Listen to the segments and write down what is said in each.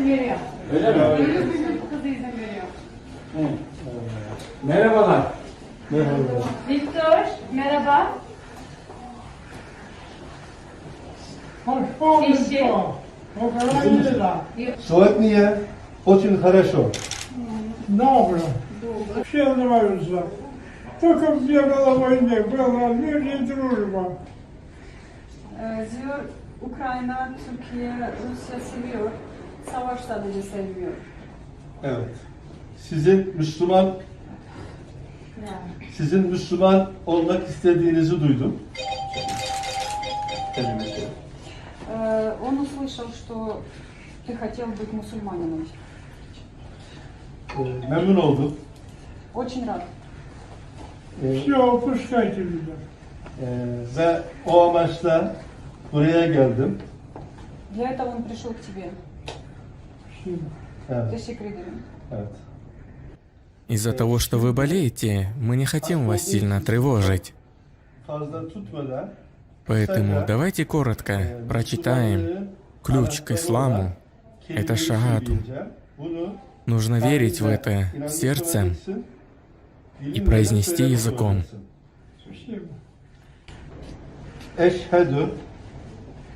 izin veriyor. Öyle mi? Kızı izin veriyor. Hı. Merhabalar. Viktor, merhaba. Eşi. Сегодня очень хорошо. Добро. Все нравится. Только где было войны, было мир и дружба. Diyor Ukrayna, Türkiye, Rusya seviyor. Savaş sadece sevmiyor. Evet. Sizin Müslüman olmak istediğinizi duydum. Он услышал, что ты хотел быть мусульманином. Memnun oldum. Очень рад. Все, опускайте меня. Ve o amaçla buraya geldim. Для этого он пришел к тебе. Спасибо. Evet. Teşekkür ederim. Evet. Из-за того, что вы болеете, мы не хотим вас сильно тревожить. Fazla tutmadan Поэтому давайте коротко прочитаем ключ к исламу. Это шахаду. Bunu Нужно верить в это сердцем и произнести языком. Спасибо. Eşhedü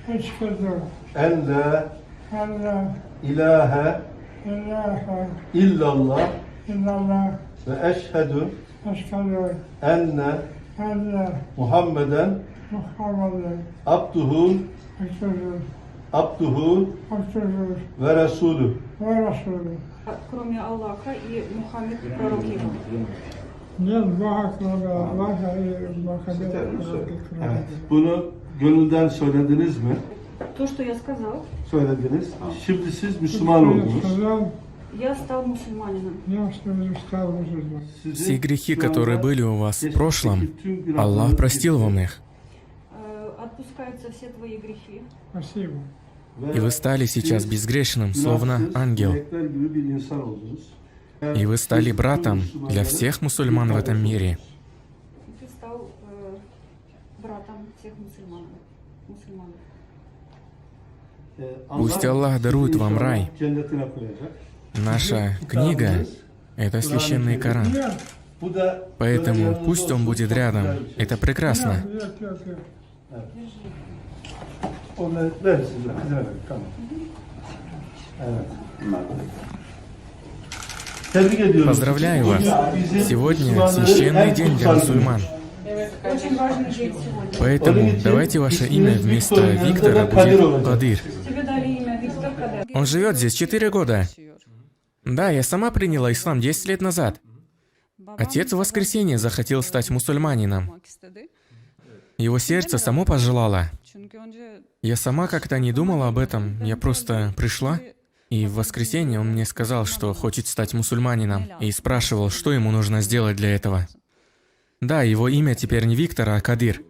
Эшхаду. en la Аллах. ilahe Илляха. illallah Илlallah. ve eşhedü Эшхаду. enne Аллах. Muhammeden Мухаммада. abduhu Абдуху. ve resulü. Варасулу. Кроме Аллаха и Мухаммед пророк его. Нет Бога, кроме Аллаха и Мухаммеда. Evet. Bunu gönülden söylediniz mi? То, что я сказал, Söylediniz. Şimdi siz Müslüman oldunuz. Сказал, я стал мусульманином. я что не стал мусульманином. Все грехи, которые были у вас в прошлом, Аллах простил вам их. Отпускаются все твои грехи. Спасибо. И вы стали сейчас безгрешным, словно ангел. И вы стали братом для всех мусульман в этом мире. Ты стал братом всех мусульман. Пусть Аллах дарует вам рай. Наша книга — это священный Коран. Поэтому пусть он будет рядом. Это прекрасно. Onu ver size. Ver, tamam. Evet. Tebrik ediyorum. Поздравляю вас. Сегодня священный день для мусульман. Очень важный день сегодня. Поэтому давайте ваше имя вместо Виктора будет Кадир. Тебе дали имя Виктор Кадыр. Он живет здесь 4 года. Да, я сама приняла ислам 10 лет назад. Отец в воскресенье захотел стать мусульманином. Его сердце само пожелало. Я сама как-то не думала об этом. Я просто пришла, и в воскресенье он мне сказал, что хочет стать мусульманином, и спрашивал, что ему нужно сделать для этого. Да, его имя теперь не Виктор, а Кадир.